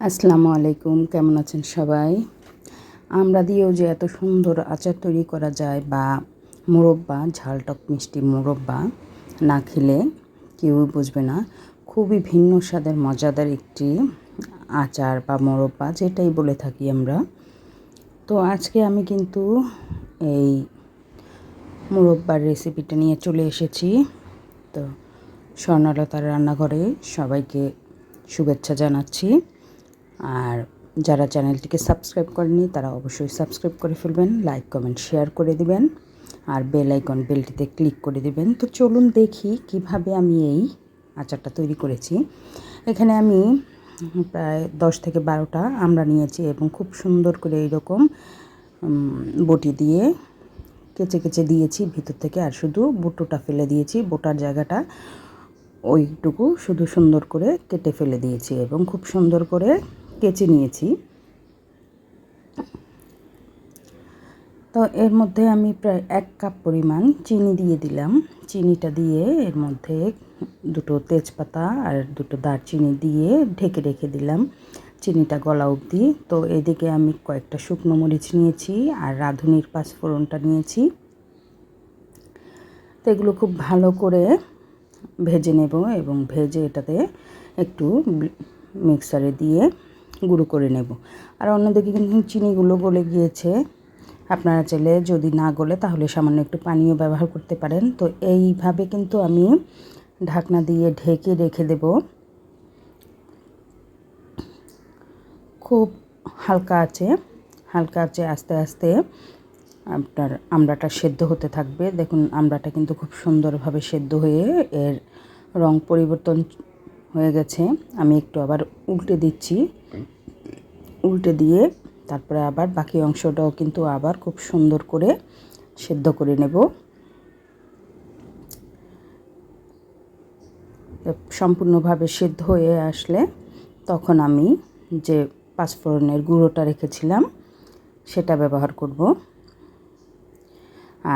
আসসালামু আলাইকুম, কেমন আছেন সবাই? আমরা দিয়েও যে এত সুন্দর আচার তৈরি করা যায় বা মোরব্বা, ঝাল টক মিষ্টি মোরব্বা না খেলে কেউই বুঝবে না। খুবই ভিন্ন স্বাদের মজাদার একটি আচার বা মোরব্বা যেটাই বলে থাকি আমরা। তো আজকে আমি কিন্তু এই মোরব্বার রেসিপিটা নিয়ে চলে এসেছি। তো স্বর্ণলতার রান্নাঘরে সবাইকে শুভেচ্ছা জানাচ্ছি। আর যারা চ্যানেলটিকে সাবস্ক্রাইব করেনি তারা অবশ্যই সাবস্ক্রাইব করে ফেলবেন, লাইক কমেন্ট শেয়ার করে দিবেন আর বেল আইকন বেলটিতে ক্লিক করে দিবেন। তো চলুন দেখি কিভাবে আমি এই আচারটা তৈরি করেছি। এখানে আমি প্রায় 10 থেকে 12টা আমড়া নিয়েছি এবং খুব সুন্দর করে এইরকম বটি দিয়ে কেচে কেচে দিয়েছি ভিতর থেকে, আর শুধু বুটোটা ফেলে দিয়েছি। বোটার জায়গাটা ওইটুকু শুধু সুন্দর করে কেটে ফেলে দিয়েছি এবং খুব সুন্দর করে কেচে নিয়েছি। তো এর মধ্যে আমি প্রায় 1 কাপ পরিমাণ চিনি দিয়ে দিলাম। চিনিটা দিয়ে এর মধ্যে 2টো তেজপাতা আর 2টো দারচিনি দিয়ে ঢেকে রেখে দিলাম চিনিটা গলা অবধি। তো এদিকে আমি কয়েকটা শুকনো মরিচ নিয়েছি আর রাঁধুনির পাঁচফোড়নটা নিয়েছি। তো এগুলো খুব ভালো করে ভেজে নেব এবং ভেজে এটাতে একটু মিক্সারে দিয়ে গুঁড়ো করে নেব। আর অন্যদিকে কিন্তু চিনিগুলো গলে গিয়েছে। আপনারা চাইলে যদি না গলে তাহলে সামান্য একটু পানিও ব্যবহার করতে পারেন। তো এইভাবে কিন্তু আমি ঢাকনা দিয়ে ঢেকে রেখে দেব। খুব হালকা আছে আস্তে আস্তে আপনার আমড়াটা সেদ্ধ হতে থাকবে। দেখুন আমড়াটা কিন্তু খুব সুন্দরভাবে সেদ্ধ হয়ে এর রং পরিবর্তন হয়ে গেছে। আমি একটু আবার উল্টে দিচ্ছি, উল্টে দিয়ে তারপরে আবার বাকি অংশটাও কিন্তু আবার খুব সুন্দর করে সেদ্ধ করে নেব। সম্পূর্ণভাবে সেদ্ধ হয়ে আসলে তখন আমি যে পাঁচফোড়নের গুঁড়োটা রেখেছিলাম সেটা ব্যবহার করব।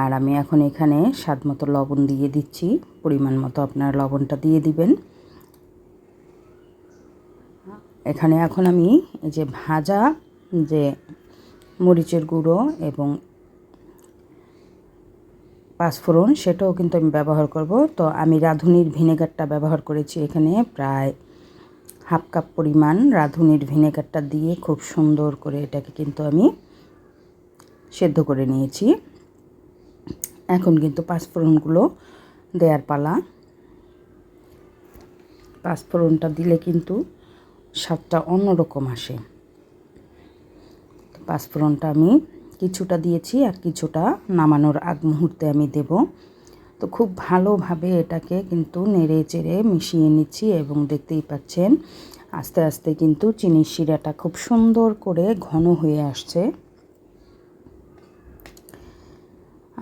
আর আমি এখন এখানে স্বাদ মতো লবণ দিয়ে দিচ্ছি। পরিমাণ মতো আপনারা লবণটা দিয়ে দিবেন। এখানে এখন আমি এই যে ভাজা যে মরিচের গুঁড়ো এবং পাঁচফোড়ন সেটাও কিন্তু আমি ব্যবহার করব। তো আমি রাঁধুনির ভিনেগারটা ব্যবহার করেছি এখানে প্রায় 1/2 কাপ পরিমাণ রাঁধুনির ভিনেগারটা দিয়ে খুব সুন্দর করে এটাকে কিন্তু আমি সেদ্ধ করে নিয়েছি। এখন কিন্তু পাঁচফোড়নগুলো দেওয়ার পালা। পাঁচফোড়নটা দিলে কিন্তু স্বাদটা অন্যরকম আসে। পাঁচফোড়নটা আমি কিছুটা দিয়েছি আর কিছুটা নামানোর আগ মুহূর্তে আমি দেব। তো খুব ভালোভাবে এটাকে কিন্তু নেড়ে চেড়ে মিশিয়ে নিচ্ছি এবং দেখতেই পাচ্ছেন আস্তে আস্তে কিন্তু চিনির শিরাটা খুব সুন্দর করে ঘন হয়ে আসছে।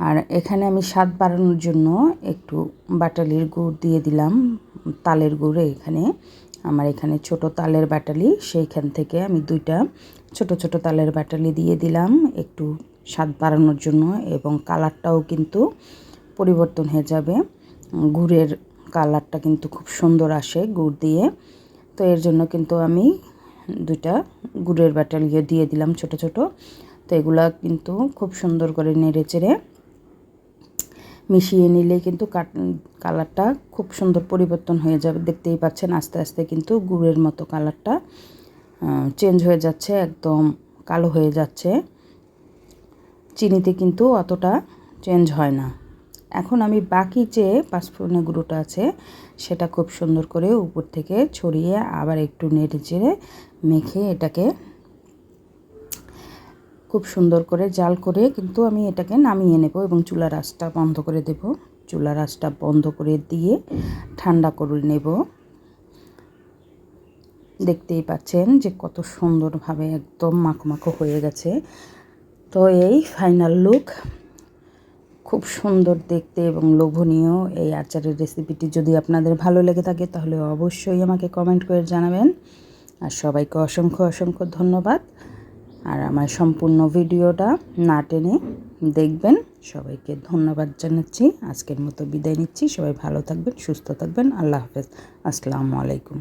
আর এখানে আমি স্বাদ বাড়ানোর জন্য একটু বাটালির গুড় দিয়ে দিলাম। তালের গুড় আমার এখানে ছোট তালের বাটালি, সেইখান থেকে আমি 2টা ছোট ছোট তালের বাটালি দিয়ে দিলাম একটু স্বাদ বাড়ানোর জন্য এবং কালারটাও কিন্তু পরিবর্তন হয়ে যাবে। গুড়ের কালারটা কিন্তু খুব সুন্দর আসে গুড় দিয়ে। তো এর জন্য কিন্তু আমি 2টা গুড়ের বাটালি দিয়ে দিলাম ছোট ছোট। তো এগুলা কিন্তু খুব সুন্দর করে নেড়ে চেড়ে মিশিয়ে নিলে কিন্তু কালারটা খুব সুন্দর পরিবর্তন হয়ে যাবে। দেখতেই পাচ্ছেন আস্তে আস্তে কিন্তু গুড়ের মতো কালারটা চেঞ্জ হয়ে যাচ্ছে, একদম কালো হয়ে যাচ্ছে। চিনিতে কিন্তু অতটা চেঞ্জ হয় না। এখন আমি বাকি যে পাঁচফোড়নের গুঁড়োটা আছে সেটা খুব সুন্দর করে উপর থেকে ছড়িয়ে আবার একটু নেড়ে চেড়ে মেখে এটাকে খুব সুন্দর করে জাল করে কিন্তু আমি এটাকে নামিয়ে নেব এবং চুলার আঁচটা বন্ধ করে দেব। চুলার আঁচটা বন্ধ করে দিয়ে ঠান্ডা করে নেব। দেখতেই পাচ্ছেন যে কত সুন্দরভাবে একদম মাখো হয়ে গেছে। তো এই ফাইনাল লুক, খুব সুন্দর দেখতে এবং লোভনীয় এই আচারের রেসিপিটি যদি আপনাদের ভালো লেগে থাকে তাহলে অবশ্যই আমাকে কমেন্ট করে জানাবেন। আর সবাইকে অসংখ্য অসংখ্য ধন্যবাদ। আর আমার সম্পূর্ণ ভিডিওটা না টেনে দেখবেন। সবাইকে ধন্যবাদ জানাচ্ছি। আজকের মতো বিদায় নিচ্ছি। সবাই ভালো থাকবেন, সুস্থ থাকবেন। আল্লাহ হাফেজ। আসসালামু আলাইকুম।